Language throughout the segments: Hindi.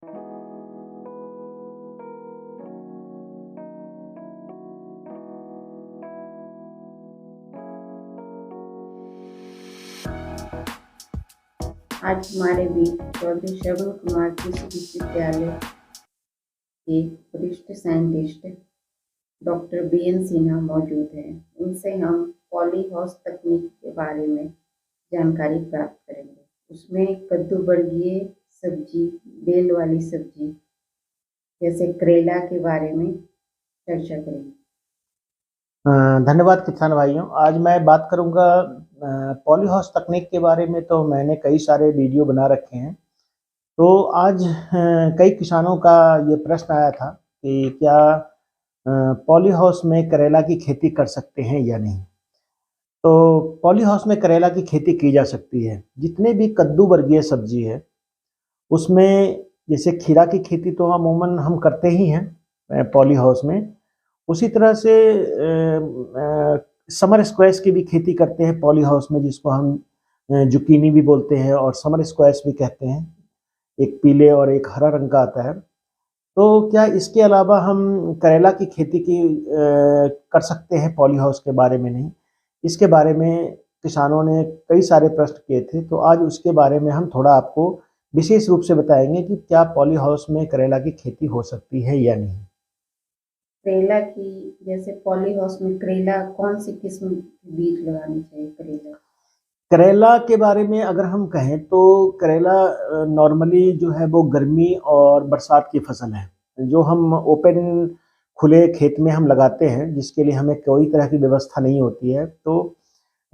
आज हमारे बीच चौधरी श्रवण कुमार कृषि विश्वविद्यालय के वरिष्ठ साइंटिस्ट डॉक्टर BN सिन्हा मौजूद हैं। उनसे हम पॉली हाउस तकनीक के बारे में जानकारी प्राप्त करेंगे। उसमें कद्दू वर्गीय सब्जी, बेल वाली सब्जी जैसे करेला के बारे में चर्चा करेंगे। धन्यवाद किसान भाइयों। आज मैं बात करूंगा पॉली हाउस तकनीक के बारे में। तो मैंने कई सारे वीडियो बना रखे हैं। तो आज कई किसानों का ये प्रश्न आया था कि क्या पॉली हाउस में करेला की खेती कर सकते हैं या नहीं। तो पॉली हाउस में करेला की खेती की जा सकती है। जितने भी कद्दू वर्गीय सब्जी है उसमें, जैसे खीरा की खेती तो अमूमन हम करते ही हैं पॉली हाउस में, उसी तरह से समर स्क्वैश की भी खेती करते हैं पॉली हाउस में, जिसको हम जुकीनी भी बोलते हैं और समर स्क्वैश भी कहते हैं। एक पीले और एक हरा रंग का आता है। तो क्या इसके अलावा हम करेला की खेती कर सकते हैं पॉली हाउस के बारे में नहीं। इसके बारे में किसानों ने कई सारे प्रश्न किए थे। तो आज उसके बारे में हम थोड़ा आपको विशेष रूप से बताएंगे कि क्या पॉली हाउस में करेला की खेती हो सकती है या नहीं। करेला की, जैसे पॉली हाउस में करेला कौन सी किस्म के बीज लगानी चाहिए? करेला के बारे में अगर हम कहें तो करेला नॉर्मली जो है वो गर्मी और बरसात की फसल है, जो हम ओपन खुले खेत में हम लगाते हैं, जिसके लिए हमें कोई तरह की व्यवस्था नहीं होती है। तो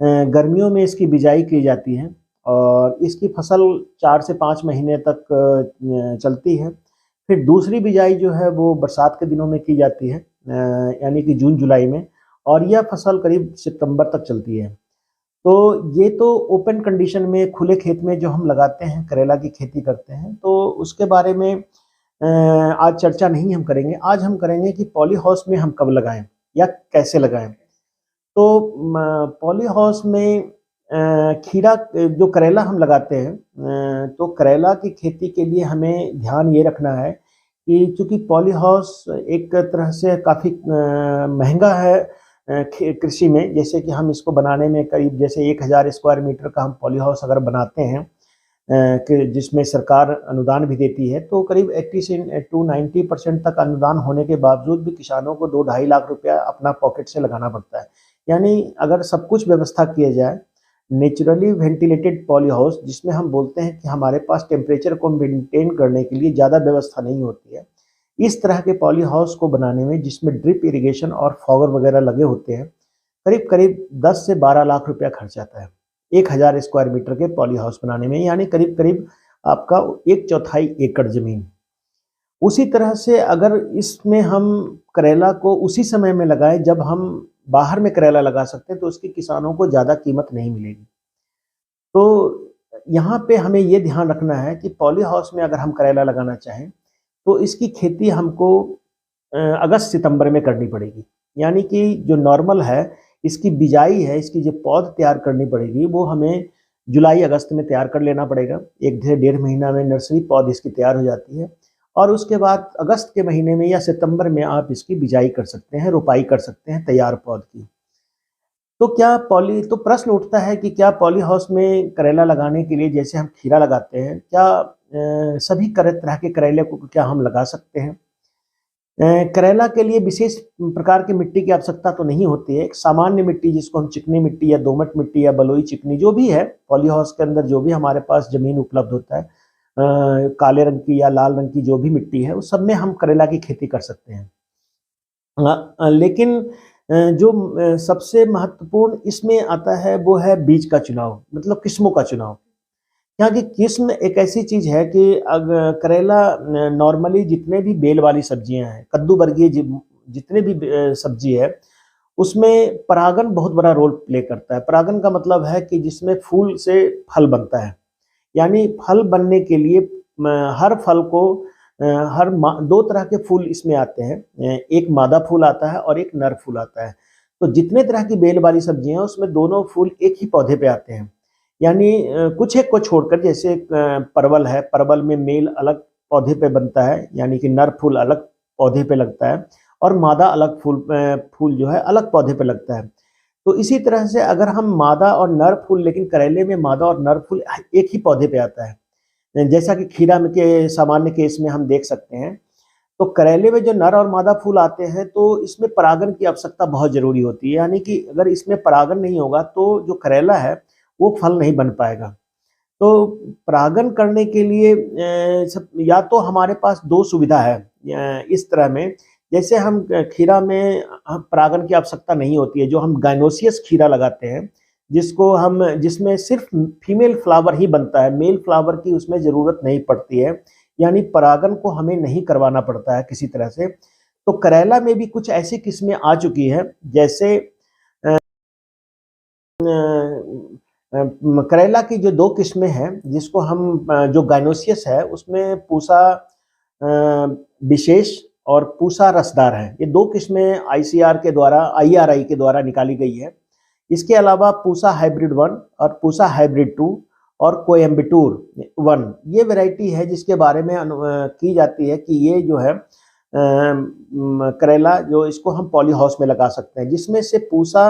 गर्मियों में इसकी बिजाई की जाती है और इसकी फसल 4 से 5 महीने तक चलती है। फिर दूसरी बिजाई जो है वो बरसात के दिनों में की जाती है, यानी कि जून जुलाई में, और यह फसल करीब सितंबर तक चलती है। तो ये तो ओपन कंडीशन में खुले खेत में जो हम लगाते हैं, करेला की खेती करते हैं, तो उसके बारे में आज चर्चा नहीं हम करेंगे। आज हम करेंगे कि पॉली हाउस में हम कब लगाएं या कैसे लगाएं। तो पॉली हाउस में खीरा जो करेला हम लगाते हैं, तो करेला की खेती के लिए हमें ध्यान ये रखना है कि चूँकि पॉली हाउस एक तरह से काफ़ी महंगा है कृषि में। जैसे कि हम इसको बनाने में करीब जैसे 1000 स्क्वायर मीटर का हम पॉली हाउस अगर बनाते हैं, कि जिसमें सरकार अनुदान भी देती है, तो करीब 80 से टू 90% तक अनुदान होने के बावजूद भी किसानों को 2-2.5 लाख रुपया अपना पॉकेट से लगाना पड़ता है। यानी अगर सब कुछ व्यवस्था किया जाए, नेचुरली वेंटिलेटेड पॉली हाउस, जिसमें हम बोलते हैं कि हमारे पास टेम्परेचर को मेंटेन करने के लिए ज़्यादा व्यवस्था नहीं होती है, इस तरह के पॉली हाउस को बनाने में, जिसमें ड्रिप इरिगेशन और फॉगर वगैरह लगे होते हैं, करीब करीब 10 से 12 लाख रुपया खर्च आता है 1000 स्क्वायर मीटर के पॉली हाउस बनाने में, यानी करीब करीब आपका 1/4 एकड़ जमीन। उसी तरह से अगर इसमें हम करेला को उसी समय में लगाएं जब हम बाहर में करेला लगा सकते हैं, तो उसकी किसानों को ज़्यादा कीमत नहीं मिलेगी। तो यहाँ पे हमें ये ध्यान रखना है कि पॉली हाउस में अगर हम करेला लगाना चाहें तो इसकी खेती हमको अगस्त सितंबर में करनी पड़ेगी। यानी कि जो नॉर्मल है, इसकी बिजाई है, इसकी जो पौध तैयार करनी पड़ेगी, वो हमें जुलाई अगस्त में तैयार कर लेना पड़ेगा। 1 से 1.5 महीना में नर्सरी पौध इसकी तैयार हो जाती है और उसके बाद अगस्त के महीने में या सितंबर में आप इसकी बिजाई कर सकते हैं, रोपाई कर सकते हैं तैयार पौध की। तो प्रश्न उठता है कि क्या पॉली हाउस में करेला लगाने के लिए, जैसे हम खीरा लगाते हैं, क्या सभी तरह के करेले को क्या हम लगा सकते हैं? करेला के लिए विशेष प्रकार की मिट्टी की आवश्यकता तो नहीं होती है। एक सामान्य मिट्टी, जिसको हम चिकनी मिट्टी या दोमट मिट्टी या बलुई चिकनी, जो भी है पॉली हाउस के अंदर, जो भी हमारे पास जमीन उपलब्ध होता है, काले रंग की या लाल रंग की जो भी मिट्टी है, उस सब में हम करेला की खेती कर सकते हैं। लेकिन जो सबसे महत्वपूर्ण इसमें आता है वो है बीज का चुनाव, मतलब किस्मों का चुनाव। यहाँ की किस्म एक ऐसी चीज है कि अगर करेला नॉर्मली जितने भी बेल वाली सब्जियां हैं, कद्दू वर्गीय जितने भी सब्जी है, उसमें परागन बहुत बड़ा रोल प्ले करता है। परागन का मतलब है कि जिसमें फूल से फल बनता है। यानी फल बनने के लिए हर फल को हर 2 तरह के फूल इसमें आते हैं। एक मादा फूल आता है और एक नर फूल आता है। तो जितने तरह की बेल वाली सब्जियां हैं, उसमें दोनों फूल एक ही पौधे पे आते हैं। यानी कुछ एक को छोड़कर, जैसे परवल है, परवल में मेल अलग पौधे पे बनता है, यानी कि नर फूल अलग पौधे पे लगता है और मादा अलग फूल जो है अलग पौधे पे लगता है। तो इसी तरह से अगर हम मादा और नर फूल, लेकिन करेले में मादा और नर फूल एक ही पौधे पे आता है, जैसा कि खीरा में के सामान्य केस में हम देख सकते हैं। तो करेले में जो नर और मादा फूल आते हैं तो इसमें परागण की आवश्यकता बहुत जरूरी होती है, यानी कि अगर इसमें परागण नहीं होगा तो जो करेला है वो फल नहीं बन पाएगा। तो परागण करने के लिए या तो हमारे पास दो सुविधा है इस तरह में, जैसे हम खीरा में परागण की आवश्यकता नहीं होती है, जो हम गाइनोसियस खीरा लगाते हैं जिसमें सिर्फ फीमेल फ्लावर ही बनता है, मेल फ्लावर की उसमें जरूरत नहीं पड़ती है, यानी परागण को हमें नहीं करवाना पड़ता है किसी तरह से। तो करेला में भी कुछ ऐसी किस्में आ चुकी है, जैसे करेला की जो दो किस्में हैं, जिसको हम जो गाइनोसियस है उसमें पूसा विशेष और पूसा रसदार है, ये दो किस्में IRI के द्वारा निकाली गई है। इसके अलावा पूसा हाइब्रिड 1 और पूसा हाइब्रिड 2 और कोयम्बटूर 1 ये वैरायटी है जिसके बारे में की जाती है कि ये जो है करेला जो इसको हम पॉली हाउस में लगा सकते हैं, जिसमें से पूसा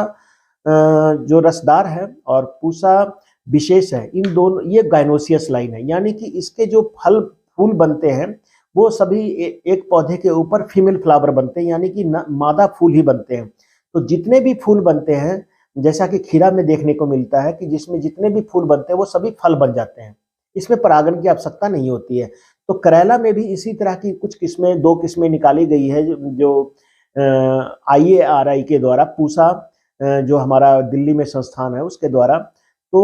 जो रसदार है और पूसा विशेष है, इन दोनों ये गाइनोसियस लाइन है, यानी कि इसके जो फूल बनते हैं वो सभी एक पौधे के ऊपर फीमेल फ्लावर बनते हैं, यानी कि मादा फूल ही बनते हैं। तो जितने भी फूल बनते हैं, जैसा कि खीरा में देखने को मिलता है कि जिसमें जितने भी फूल बनते हैं वो सभी फल बन जाते हैं, इसमें परागण की आवश्यकता नहीं होती है। तो करेला में भी इसी तरह की कुछ किस्में, दो किस्में निकाली गई है जो IARI के द्वारा, पूसा जो हमारा दिल्ली में संस्थान है उसके द्वारा। तो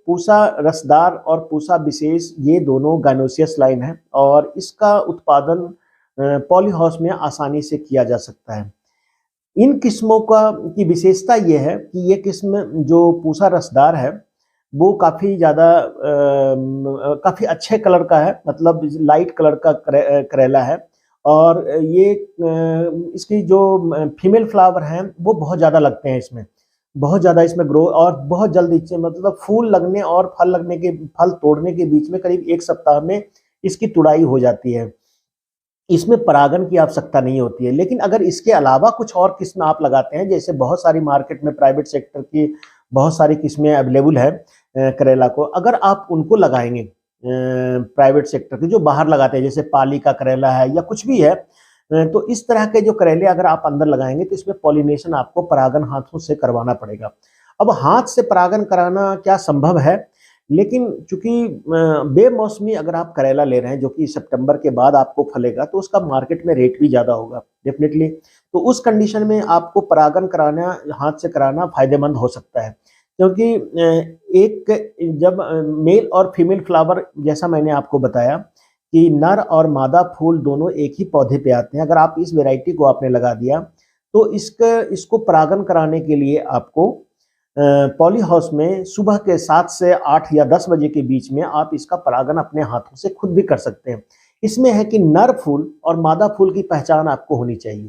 पूसा रसदार और पूसा विशेष ये दोनों गाइनोसियस लाइन है और इसका उत्पादन पॉली हाउस में आसानी से किया जा सकता है। इन किस्मों की विशेषता ये है कि ये किस्म जो पूसा रसदार है वो काफ़ी ज़्यादा काफ़ी अच्छे कलर का है, मतलब लाइट कलर का करेला है और ये इसकी जो फीमेल फ्लावर हैं वो बहुत ज़्यादा लगते हैं, इसमें बहुत ज़्यादा इसमें ग्रो और बहुत जल्दी से, मतलब फूल लगने और फल तोड़ने के बीच में करीब 1 सप्ताह में इसकी तुड़ाई हो जाती है। इसमें परागण की आवश्यकता नहीं होती है। लेकिन अगर इसके अलावा कुछ और किस्में आप लगाते हैं, जैसे बहुत सारी मार्केट में प्राइवेट सेक्टर की बहुत सारी किस्में अवेलेबल है करेला को, अगर आप उनको लगाएंगे प्राइवेट सेक्टर के जो बाहर लगाते हैं, जैसे पाली का करेला है या कुछ भी है, तो इस तरह के जो करेले अगर आप अंदर लगाएंगे तो इसमें पॉलिनेशन आपको परागण हाथों से करवाना पड़ेगा। अब हाथ से परागण कराना क्या संभव है, लेकिन चूंकि बेमौसमी अगर आप करेला ले रहे हैं जो कि सितंबर के बाद आपको फलेगा, तो उसका मार्केट में रेट भी ज़्यादा होगा डेफिनेटली। तो उस कंडीशन में आपको परागण कराना, हाथ से कराना फायदेमंद हो सकता है, क्योंकि एक जब मेल और फीमेल फ्लावर, जैसा मैंने आपको बताया कि नर और मादा फूल दोनों एक ही पौधे पे आते हैं, अगर आप इस वैरायटी को आपने लगा दिया तो इसको परागण कराने के लिए आपको पॉली हाउस में सुबह के 7 से 8 या 10 बजे के बीच में आप इसका परागण अपने हाथों से खुद भी कर सकते हैं। इसमें है कि नर फूल और मादा फूल की पहचान आपको होनी चाहिए।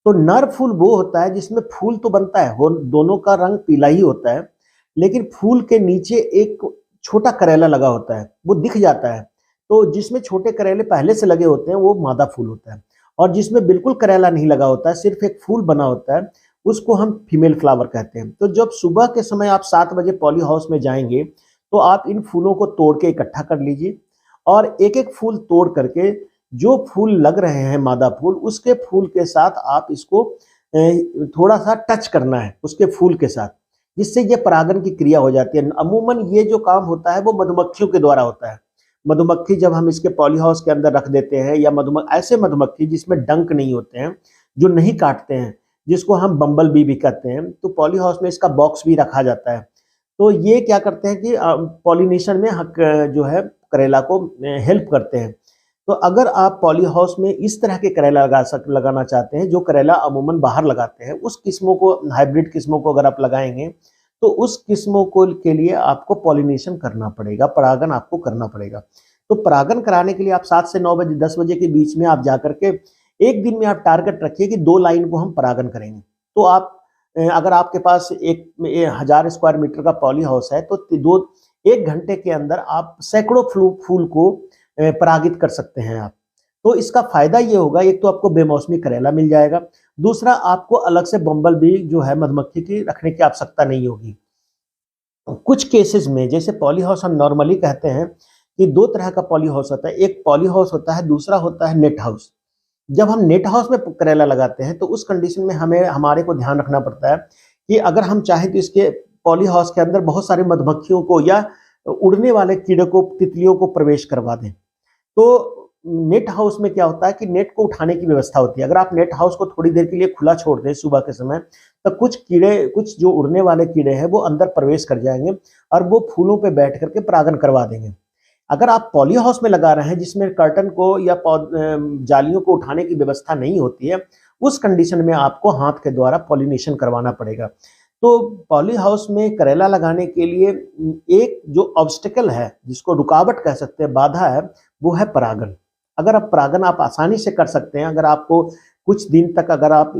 तो नर फूल वो होता है जिसमें फूल तो बनता है, वो दोनों का रंग पीला ही होता है, लेकिन फूल के नीचे एक छोटा करेला लगा होता है, वो दिख जाता है। तो जिसमें छोटे करेले पहले से लगे होते हैं वो मादा फूल होता है, और जिसमें बिल्कुल करेला नहीं लगा होता है, सिर्फ एक फूल बना होता है, उसको हम फीमेल फ्लावर कहते हैं। तो जब सुबह के समय आप 7 बजे पॉली हाउस में जाएंगे तो आप इन फूलों को तोड़ के इकट्ठा कर लीजिए, और एक एक फूल तोड़ करके जो फूल लग रहे हैं मादा फूल, उसके फूल के साथ आप इसको थोड़ा सा टच करना है उसके फूल के साथ, जिससे ये परागण की क्रिया हो जाती है। अमूमन ये जो काम होता है वो मधुमक्खियों के द्वारा होता है। मधुमक्खी जब हम इसके पॉली हाउस के अंदर रख देते हैं, या ऐसे मधुमक्खी जिसमें डंक नहीं होते हैं, जो नहीं काटते हैं, जिसको हम बम्बल बी भी कहते हैं, तो पॉली हाउस में इसका बॉक्स भी रखा जाता है। तो ये क्या करते हैं कि पॉलिनेशन में जो है करेला को हेल्प करते हैं। तो अगर आप पॉली हाउस में इस तरह के करेला लगाना चाहते हैं, जो करेला अमूमन बाहर लगाते हैं, उस किस्मों को, हाइब्रिड किस्मों को अगर आप लगाएंगे तो उस किस्मों को के लिए आपको पॉलिनेशन करना पड़ेगा, परागण आपको करना पड़ेगा। तो परागण कराने के लिए आप 7 से 9 बजे 10 बजे के बीच में आप जाकर के एक दिन में आप टारगेट रखिए कि 2 लाइन को हम परागण करेंगे। तो आप अगर आपके पास 1000 स्क्वायर मीटर का पॉली हाउस है तो 1 घंटे के अंदर आप सैकड़ों फूल को परागित कर सकते हैं आप। तो इसका फायदा ये होगा, एक तो आपको बेमौसमी करेला मिल जाएगा, दूसरा आपको अलग से बम्बल बी जो है मधुमक्खी की रखने की आवश्यकता नहीं होगी। कुछ केसेस में जैसे पॉली हाउस हम नॉर्मली कहते हैं कि दो तरह का पॉली हाउस होता है, एक पॉली हाउस होता है, दूसरा होता है नेट हाउस। जब हम नेट हाउस में करेला लगाते हैं तो उस कंडीशन में हमें हमारे को ध्यान रखना पड़ता है कि अगर हम चाहें तो इसके पॉली हाउस के अंदर बहुत सारी मधुमक्खियों को या उड़ने वाले कीड़े को, तितलियों को प्रवेश करवा दें। तो नेट हाउस में क्या होता है कि नेट को उठाने की व्यवस्था होती है। अगर आप नेट हाउस को थोड़ी देर के लिए खुला छोड़ दें सुबह के समय, तो कुछ कीड़े, कुछ जो उड़ने वाले कीड़े हैं वो अंदर प्रवेश कर जाएंगे और वो फूलों पे बैठ करके परागन करवा देंगे। अगर आप पॉली हाउस में लगा रहे हैं जिसमें कर्टन को या जालियों को उठाने की व्यवस्था नहीं होती है, उस कंडीशन में आपको हाथ के द्वारा पॉलिनेशन करवाना पड़ेगा। तो पॉली हाउस में करेला लगाने के लिए एक जो ऑब्स्टिकल है, जिसको रुकावट कह सकते हैं, बाधा है, वो है परागन। अगर आप परागन आप आसानी से कर सकते हैं, अगर आपको कुछ दिन तक अगर आप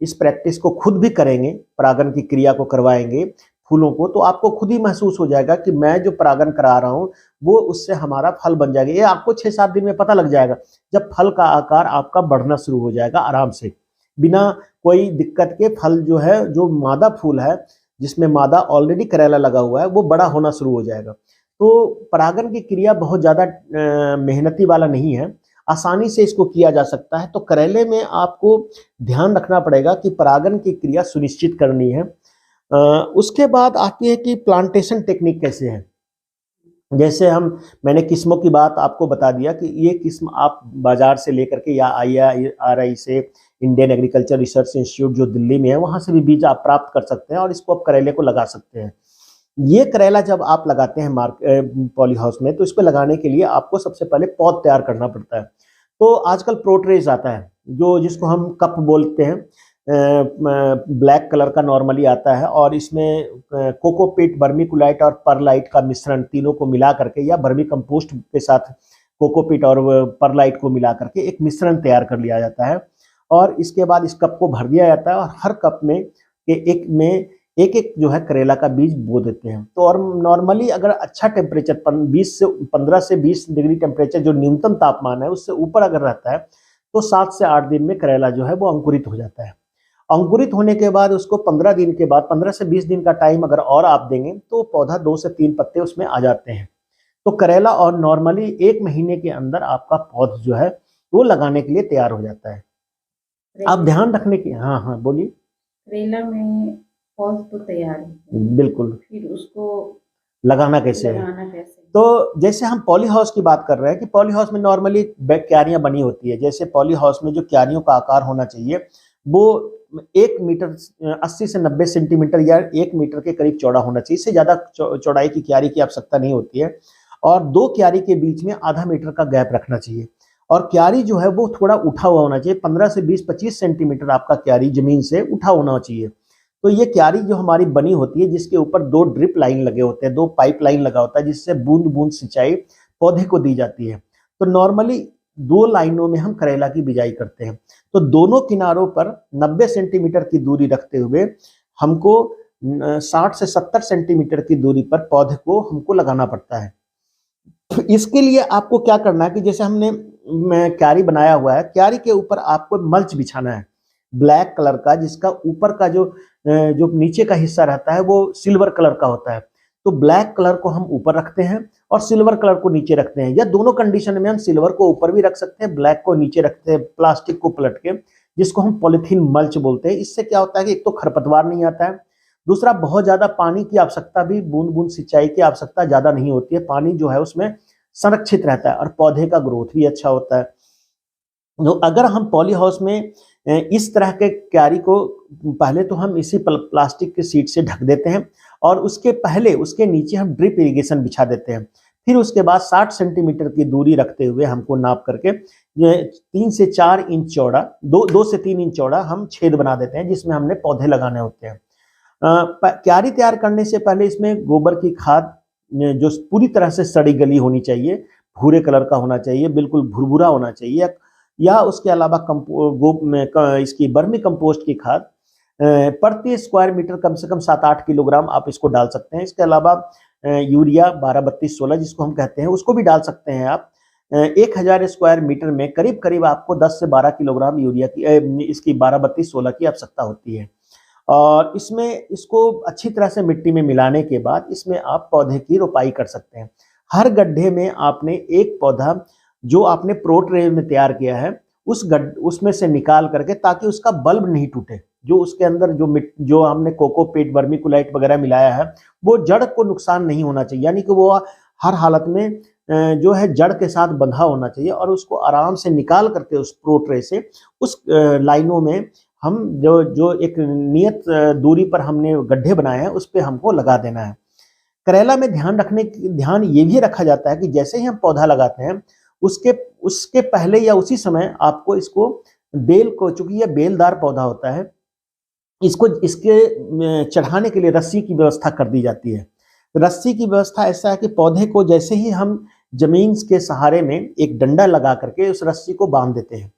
इस प्रैक्टिस को खुद भी करेंगे, परागन की क्रिया को करवाएंगे फूलों को, तो आपको खुद ही महसूस हो जाएगा कि मैं जो परागन करा रहा हूँ वो उससे हमारा फल बन जाएगा। ये आपको 6-7 दिन में पता लग जाएगा, जब फल का आकार आपका बढ़ना शुरू हो जाएगा आराम से, बिना कोई दिक्कत के। फल जो है, जो मादा फूल है जिसमें मादा ऑलरेडी करेला लगा हुआ है, वो बड़ा होना शुरू हो जाएगा। तो परागन की क्रिया बहुत ज़्यादा मेहनती वाला नहीं है, आसानी से इसको किया जा सकता है। तो करेले में आपको ध्यान रखना पड़ेगा कि परागन की क्रिया सुनिश्चित करनी है। उसके बाद आती है कि प्लांटेशन टेक्निक कैसे है। जैसे मैंने किस्मों की बात आपको बता दिया कि ये किस्म आप बाजार से लेकर के या IIRI से, इंडियन एग्रीकल्चर रिसर्च इंस्टीट्यूट जो दिल्ली में है, वहाँ से भी बीज आप प्राप्त कर सकते हैं और इसको आप करेले को लगा सकते हैं। ये करेला जब आप लगाते हैं पॉली हाउस में, तो इसको लगाने के लिए आपको सबसे पहले पौध तैयार करना पड़ता है। तो आजकल प्रोट्रेज आता है, जिसको हम कप बोलते हैं, ब्लैक कलर का नॉर्मली आता है, और इसमें कोकोपीट, वर्मीकुलाइट और परलाइट का मिश्रण तीनों को मिला करके, या वर्मी कंपोस्ट के साथ कोकोपीट और परलाइट को मिला करके एक मिश्रण तैयार कर लिया जाता है। और इसके बाद इस कप को भर दिया जाता है और हर कप में एक एक जो है करेला का बीज बो देते हैं। तो और नॉर्मली अगर अच्छा टेम्परेचर 15 से 20 डिग्री टेम्परेचर जो न्यूनतम तापमान है उससे ऊपर अगर रहता है, तो 7 से 8 दिन में करेला जो है वो अंकुरित हो जाता है। अंकुरित होने के बाद उसको 15 दिन के बाद, 15 से 20 दिन का टाइम अगर और आप देंगे, तो पौधा 2 से 3 पत्ते उसमें आ जाते हैं। तो करेला और नॉर्मली 1 महीने के अंदर आपका पौधा जो है वो लगाने के लिए तैयार हो जाता है। आप ध्यान रखने की, हाँ बोलिए। करेला में पौध तो तैयार है, बिल्कुल, फिर उसको लगाना कैसे है? तो जैसे हम पॉली हाउस की बात कर रहे हैं कि पॉली हाउस में नॉर्मली क्यारियां बनी होती है। जैसे पॉली हाउस में जो क्यारियों का आकार होना चाहिए वो 1 मीटर 80 से 90 सेंटीमीटर या 1 मीटर के करीब चौड़ा होना चाहिए। इससे ज़्यादा चौड़ाई की क्यारी की आवश्यकता नहीं होती है। और 2 क्यारी के बीच में आधा मीटर का गैप रखना चाहिए। और क्यारी जो है वो थोड़ा उठा हुआ होना चाहिए, 15 से 20-25 सेंटीमीटर आपका क्यारी जमीन से उठा होना चाहिए। तो ये क्यारी जो हमारी बनी होती है, जिसके ऊपर 2 ड्रिप लाइन लगे होते हैं, 2 पाइप लाइन लगा होता है, जिससे बूंद बूंद सिंचाई पौधे को दी जाती है। तो नॉर्मली 2 लाइनों में हम करेला की बिजाई करते हैं। तो दोनों किनारों पर 90 सेंटीमीटर की दूरी रखते हुए हमको 60 से 70 सेंटीमीटर की दूरी पर पौधे को हमको लगाना पड़ता है। तो इसके लिए आपको क्या करना है कि जैसे हमने क्यारी बनाया हुआ है, क्यारी के ऊपर आपको मल्च बिछाना है ब्लैक कलर का, जिसका ऊपर का जो नीचे का हिस्सा रहता है वो सिल्वर कलर का होता है। तो ब्लैक कलर को हम ऊपर रखते हैं और सिल्वर कलर को नीचे रखते हैं, या दोनों कंडीशन में हम सिल्वर को ऊपर भी रख सकते हैं, ब्लैक को नीचे रखते हैं प्लास्टिक को पलट के, जिसको हम पॉलिथीन मल्च बोलते हैं। इससे क्या होता है कि एक तो खरपतवार नहीं आता है, दूसरा बहुत ज्यादा पानी की आवश्यकता भी, बूंद बूंद सिंचाई की आवश्यकता ज्यादा नहीं होती है, पानी जो है उसमें संरक्षित रहता है और पौधे का ग्रोथ भी अच्छा होता है। तो अगर हम पॉली हाउस में इस तरह के क्यारी को पहले तो हम इसी प्लास्टिक के शीट से ढक देते हैं और उसके नीचे हम ड्रिप इरिगेशन बिछा देते हैं। फिर उसके बाद 60 सेंटीमीटर की दूरी रखते हुए हमको नाप करके 3 से 4 इंच चौड़ा, 2 से 3 इंच चौड़ा हम छेद बना देते हैं, जिसमें हमने पौधे लगाने होते हैं। क्यारी तैयार करने से पहले इसमें गोबर की खाद जो पूरी तरह से सड़ी गली होनी चाहिए, भूरे कलर का होना चाहिए, बिल्कुल भुरभुरा होना चाहिए, या उसके अलावा इसकी वर्मी कंपोस्ट की खाद प्रति स्क्वायर मीटर कम से कम 7-8 किलोग्राम आप इसको डाल सकते हैं। इसके अलावा यूरिया 12-32-16 जिसको हम कहते हैं, उसको भी डाल सकते हैं आप। 1000 स्क्वायर मीटर में करीब करीब आपको 10 से 12 किलोग्राम यूरिया की इसकी 12-32-16 की आवश्यकता होती है। और इसमें इसको अच्छी तरह से मिट्टी में मिलाने के बाद इसमें आप पौधे की रोपाई कर सकते हैं। हर गड्ढे में आपने एक पौधा जो आपने प्रो ट्रे में तैयार किया है उसमें से निकाल करके, ताकि उसका बल्ब नहीं टूटे, जो उसके अंदर जो हमने कोकोपीट, वर्मीकुलाइट वगैरह मिलाया है, वो जड़ को नुकसान नहीं होना चाहिए, यानी कि वो हर हालत में जो है जड़ के साथ बंधा होना चाहिए। और उसको आराम से निकाल करके उस प्रो ट्रे से उस लाइनों में हम जो एक नियत दूरी पर हमने गड्ढे बनाए हैं उस पे हमको लगा देना है। करेला में ध्यान ये भी रखा जाता है कि जैसे ही हम पौधा लगाते हैं उसके पहले या उसी समय आपको इसको बेल को, चूंकि यह बेलदार पौधा होता है, इसके चढ़ाने के लिए रस्सी की व्यवस्था कर दी जाती है। रस्सी की व्यवस्था ऐसा है कि पौधे को जैसे ही हम जमीन के सहारे में एक डंडा लगा करके उस रस्सी को बांध देते हैं,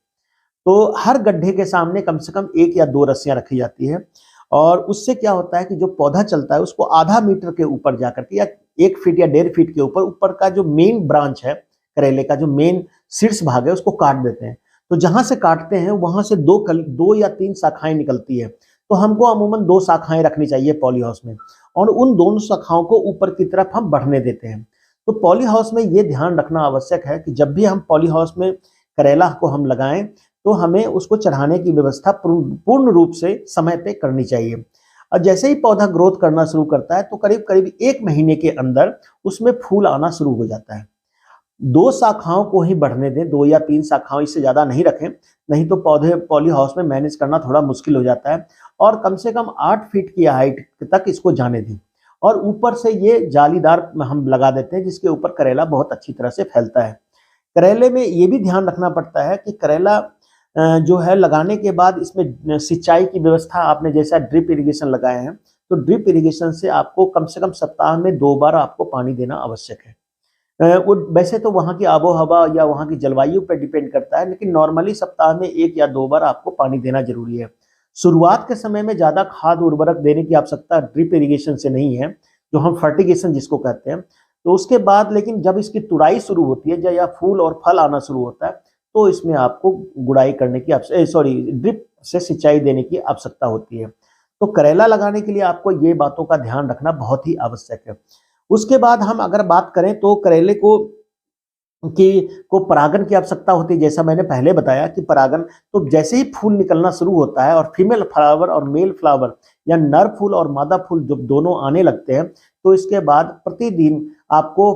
तो हर गड्ढे के सामने कम से कम 1 या 2 रस्सियां रखी जाती है। और उससे क्या होता है कि जो पौधा चलता है उसको आधा मीटर के ऊपर जाकर के या 1 फीट या 1.5 फीट के ऊपर का जो मेन ब्रांच है, करेले का जो मेन शीर्ष भाग है, उसको काट देते हैं। तो जहां से काटते हैं वहां से 2 या 3 शाखाएं निकलती है। तो हमको अमूमन 2 शाखाएं रखनी चाहिए पॉली हाउस में, और उन दोनों शाखाओं को ऊपर की तरफ हम बढ़ने देते हैं। तो पॉली हाउस में ये ध्यान रखना आवश्यक है कि जब भी हम पॉली हाउस में करेला को हम लगाएं तो हमें उसको चढ़ाने की व्यवस्था पूर्ण रूप से समय पे करनी चाहिए। और जैसे ही पौधा ग्रोथ करना शुरू करता है तो करीब करीब 1 महीने के अंदर उसमें फूल आना शुरू हो जाता है। 2 शाखाओं को ही बढ़ने दें, 2 या 3 शाखाओं, इससे ज्यादा नहीं रखें, नहीं तो पौधे पॉली हाउस में मैनेज करना थोड़ा मुश्किल हो जाता है। और कम से कम 8 फीट की हाइट तक इसको जाने दें, और ऊपर से ये जालीदार हम लगा देते हैं जिसके ऊपर करेला बहुत अच्छी तरह से फैलता है। करेले में ये भी ध्यान रखना पड़ता है कि करेला जो है लगाने के बाद इसमें सिंचाई की व्यवस्था, आपने जैसा ड्रिप इरिगेशन लगाए हैं तो ड्रिप इरिगेशन से आपको कम से कम सप्ताह में 2 बार आपको पानी देना आवश्यक है। वो वैसे तो वहाँ की आबो हवा या वहाँ की जलवायु पर डिपेंड करता है, लेकिन नॉर्मली सप्ताह में 1 या 2 बार आपको पानी देना जरूरी है। शुरुआत के समय में ज्यादा खाद उर्वरक देने की आवश्यकता ड्रिप इरिगेशन से नहीं है, जो हम फर्टिगेशन जिसको कहते हैं। तो उसके बाद लेकिन जब इसकी तुड़ाई शुरू होती है या फूल और फल आना शुरू होता है तो इसमें आपको गुड़ाई करने की ड्रिप से सिंचाई देने की आवश्यकता होती है। तो करेला लगाने के लिए आपको ये बातों का ध्यान रखना बहुत ही आवश्यक है। उसके बाद हम अगर बात करें तो करेले को परागन की आवश्यकता होती है। जैसा मैंने पहले बताया कि परागन, तो जैसे ही फूल निकलना शुरू होता है और फीमेल फ्लावर और मेल फ्लावर या नर फूल और मादा फूल जब दोनों आने लगते हैं तो इसके बाद प्रतिदिन आपको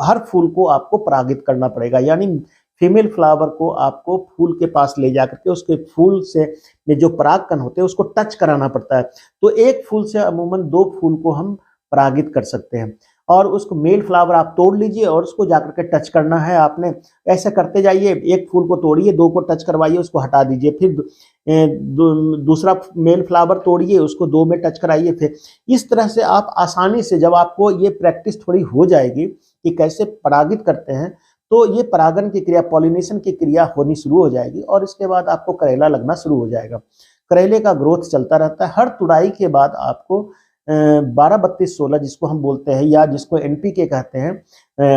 हर फूल को आपको परागित करना पड़ेगा, यानी फीमेल फ्लावर को आपको फूल के पास ले जाकर के उसके फूल से में जो परागकण होते हैं उसको टच कराना पड़ता है। तो एक फूल से अमूमन 2 फूल को हम परागित कर सकते हैं। और उसको मेल फ्लावर आप तोड़ लीजिए और उसको जाकर के टच करना है आपने, ऐसे करते जाइए, एक फूल को तोड़िए, 2 को टच करवाइए, उसको हटा दीजिए, फिर दूसरा मेल फ्लावर तोड़िए, उसको 2 में टच कराइए। फिर इस तरह से आप आसानी से, जब आपको ये प्रैक्टिस थोड़ी हो जाएगी कि कैसे परागित करते हैं, तो ये परागन की क्रिया, पॉलिनेशन की क्रिया होनी शुरू हो जाएगी और इसके बाद आपको करेला लगना शुरू हो जाएगा। करेले का ग्रोथ चलता रहता है। हर तुड़ाई के बाद आपको 12-32-16 जिसको हम बोलते हैं या जिसको एनपीके कहते हैं,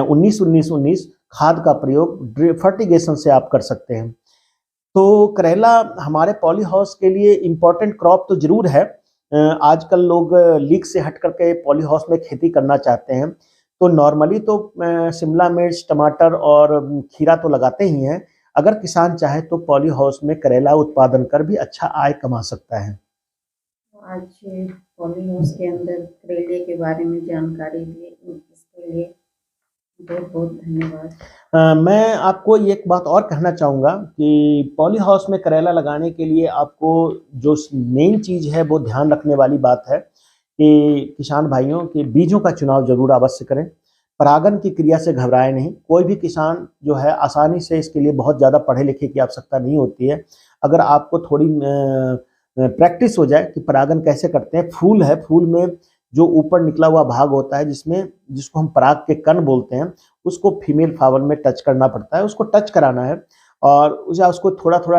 19-19-19 खाद का प्रयोग फर्टिगेशन से आप कर सकते हैं। तो करेला हमारे पॉली हाउस के लिए इम्पोर्टेंट क्रॉप तो जरूर है। आजकल लोग लीक से हट करके पॉली हाउस में खेती करना चाहते हैं, तो नॉर्मली तो शिमला मिर्च, टमाटर और खीरा तो लगाते ही हैं। अगर किसान चाहे तो पॉली हाउस में करेला उत्पादन कर भी अच्छा आय कमा सकता है। आज पॉली हाउस के अंदर करेले के बारे में जानकारी दी, इसके लिए बहुत बहुत धन्यवाद। मैं आपको एक बात और कहना चाहूँगा कि पॉली हाउस में करेला लगाने के लिए आपको जो मेन चीज़ है वो ध्यान रखने वाली बात है कि किसान भाइयों के बीजों का चुनाव जरूर अवश्य करें। परागन की क्रिया से घबराए नहीं। कोई भी किसान जो है आसानी से, इसके लिए बहुत ज़्यादा पढ़े लिखे की आवश्यकता नहीं होती है। अगर आपको थोड़ी प्रैक्टिस हो जाए कि परागन कैसे करते हैं, फूल है, फूल में जो ऊपर निकला हुआ भाग होता है जिसको हम पराग के कण बोलते हैं, उसको फीमेल फ्लावर में टच करना पड़ता है, उसको टच कराना है और उसको थोड़ा थोड़ा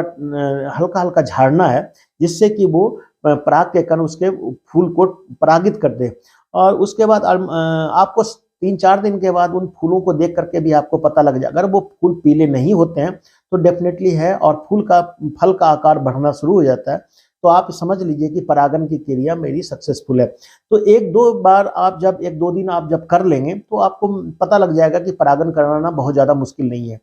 हल्का हल्का झाड़ना है, जिससे कि वो पराग के कण उसके फूल को परागित कर दे। और उसके बाद आपको 3-4 दिन के बाद उन फूलों को देख करके भी आपको पता लग जाए, अगर वो फूल पीले नहीं होते हैं तो डेफिनेटली है, और फल का आकार बढ़ना शुरू हो जाता है, तो आप समझ लीजिए कि परागण की क्रिया मेरी सक्सेसफुल है। तो 1-2 बार आप जब 1-2 दिन आप जब कर लेंगे तो आपको पता लग जाएगा कि परागण कराना बहुत ज़्यादा मुश्किल नहीं है।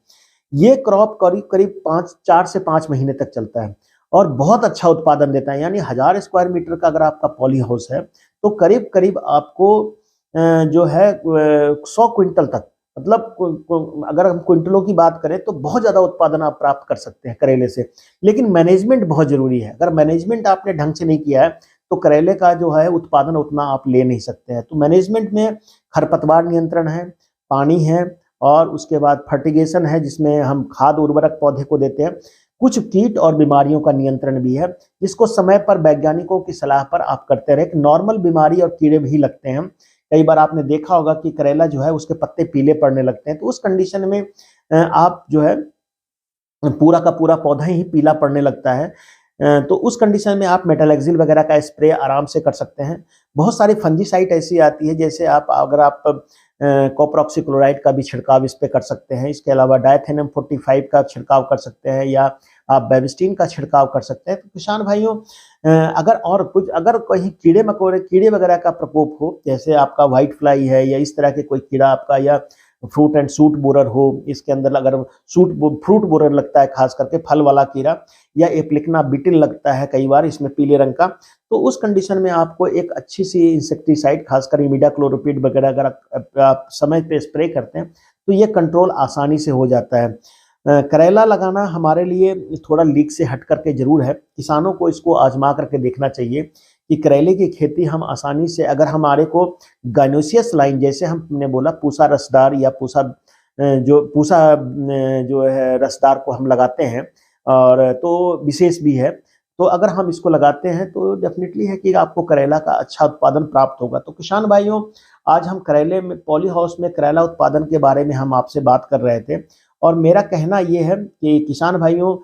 ये क्रॉप करीब-करीब 4 से 5 महीने तक चलता है और बहुत अच्छा उत्पादन देता है। यानी 1000 स्क्वायर मीटर का अगर आपका पॉली हाउस है, तो करीब-करीब आपको जो है 100 क्विंटल तक, मतलब अगर हम क्विंटलों की बात करें तो बहुत ज़्यादा उत्पादन आप प्राप्त कर सकते हैं करेले से। लेकिन मैनेजमेंट बहुत ज़रूरी है। अगर मैनेजमेंट आपने ढंग से नहीं किया है, तो करेले का जो है उत्पादन उतना आप ले नहीं सकते हैं। तो मैनेजमेंट में खरपतवार नियंत्रण है, पानी है, और उसके बाद फर्टिगेशन है जिसमें हम खाद उर्वरक पौधे को देते हैं। कुछ कीट और बीमारियों का नियंत्रण भी है, जिसको समय पर वैज्ञानिकों की सलाह पर आप करते रहें। नॉर्मल बीमारी और कीड़े भी लगते हैं। कई बार आपने देखा होगा कि करेला जो है उसके पत्ते पीले पड़ने लगते हैं, तो उस कंडीशन में आप जो है पूरा का पूरा पौधा ही पीला पड़ने लगता है। तो उस कंडीशन में आप मेटालेक्सिल वगैरह का स्प्रे आराम से कर सकते हैं। बहुत सारी फंजीसाइड ऐसी आती है, जैसे अगर आप कॉपरऑक्सीक्लोराइड का भी छिड़काव इस पे कर सकते हैं। इसके अलावा डायथेनम 45 का छिड़काव कर सकते हैं, या आप बेबिस्टिन का छिड़काव कर सकते हैं। तो किसान भाइयों, अगर कहीं कीड़े वगैरह का प्रकोप हो, जैसे आपका व्हाइट फ्लाई है या इस तरह के कोई कीड़ा आपका, या फ्रूट एंड सूट बोरर हो, इसके अंदर अगर फ्रूट बोरर लगता है, खास करके फल वाला कीड़ा, या एप्लिकना बीटिल लगता है कई बार इसमें पीले रंग का, तो उस कंडीशन में आपको एक अच्छी सी इंसेक्टिसाइड, खासकर इमिडाक्लोरोपिड वगैरह अगर आप समय पे स्प्रे करते हैं तो ये कंट्रोल आसानी से हो जाता है। करेला लगाना हमारे लिए थोड़ा लीक से हट करके जरूर है। किसानों को इसको आजमा करके देखना चाहिए कि करेले की खेती हम आसानी से, अगर हमारे को गाइनोसियस लाइन, जैसे हमने बोला पूसा रसदार, या पूसा जो है रसदार को हम लगाते हैं, और तो विशेष भी है, तो अगर हम इसको लगाते हैं तो डेफिनेटली है कि आपको करेला का अच्छा उत्पादन प्राप्त होगा। तो किसान भाइयों, आज हम करेले में, पॉली हाउस में करेला उत्पादन के बारे में हम आपसे बात कर रहे थे, और मेरा कहना ये है कि किसान भाइयों,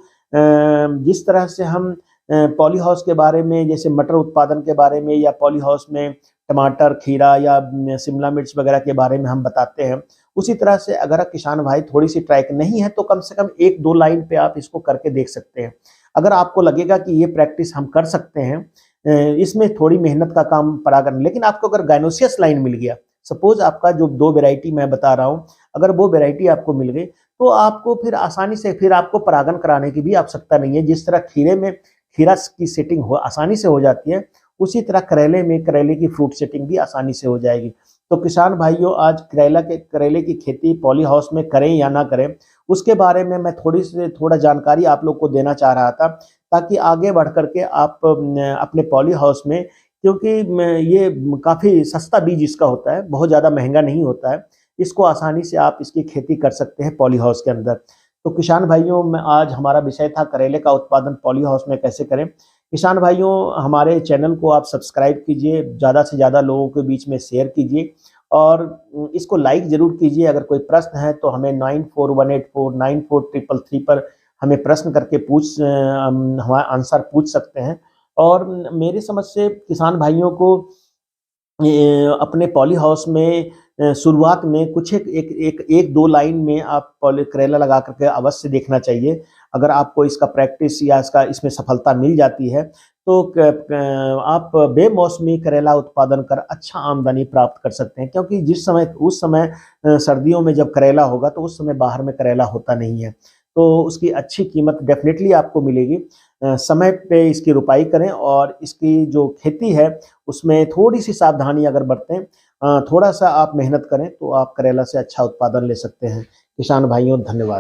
जिस तरह से हम पॉली हाउस के बारे में, जैसे मटर उत्पादन के बारे में, या पॉली हाउस में टमाटर, खीरा या शिमला मिर्च वगैरह के बारे में हम बताते हैं, उसी तरह से अगर किसान भाई थोड़ी सी ट्रैक नहीं है तो कम से कम 1-2 लाइन पे आप इसको करके देख सकते हैं। अगर आपको लगेगा कि ये प्रैक्टिस हम कर सकते हैं, इसमें थोड़ी मेहनत का काम परागण, लेकिन आपको अगर गाइनोसियस लाइन मिल गया, सपोज आपका जो 2 वेराइटी मैं बता रहा हूँ, अगर वो वेराइटी आपको मिल गई, तो आपको फिर आसानी से फिर आपको परागण कराने की भी आवश्यकता नहीं है। जिस तरह खीरे में खीरा की सेटिंग हो आसानी से हो जाती है, उसी तरह करेले में करेले की फ्रूट सेटिंग भी आसानी से हो जाएगी। तो किसान भाइयों, आज करेले की खेती पॉली हाउस में करें या ना करें, उसके बारे में मैं थोड़ा जानकारी आप लोग को देना चाह रहा था, ताकि आगे बढ़ करके आप अपने पॉली हाउस में, क्योंकि ये काफ़ी सस्ता बीज इसका होता है, बहुत ज़्यादा महंगा नहीं होता है, इसको आसानी से आप इसकी खेती कर सकते हैं पॉली हाउस के अंदर। तो किसान भाइयों, मैं आज हमारा विषय था करेले का उत्पादन पॉली हाउस में कैसे करें। किसान भाइयों, हमारे चैनल को आप सब्सक्राइब कीजिए, ज़्यादा से ज़्यादा लोगों के बीच में शेयर कीजिए, और इसको लाइक ज़रूर कीजिए। अगर कोई प्रश्न है तो हमें 9418494333 पर हमें प्रश्न करके हमारा आंसर पूछ सकते हैं। और मेरी समझ से किसान भाइयों को अपने पॉली हाउस में शुरुआत में कुछ एक 2 लाइन में आप करेला लगा करके अवश्य देखना चाहिए। अगर आपको इसका प्रैक्टिस या इसमें सफलता मिल जाती है, तो आप बेमौसमी करेला उत्पादन कर अच्छा आमदनी प्राप्त कर सकते हैं, क्योंकि उस समय सर्दियों में जब करेला होगा तो उस समय बाहर में करेला होता नहीं है, तो उसकी अच्छी कीमत डेफिनेटली आपको मिलेगी। समय पे इसकी रुपाई करें, और इसकी जो खेती है उसमें थोड़ी सी सावधानी अगर बरतें, थोड़ा सा आप मेहनत करें, तो आप करेला से अच्छा उत्पादन ले सकते हैं। किसान भाइयों, धन्यवाद।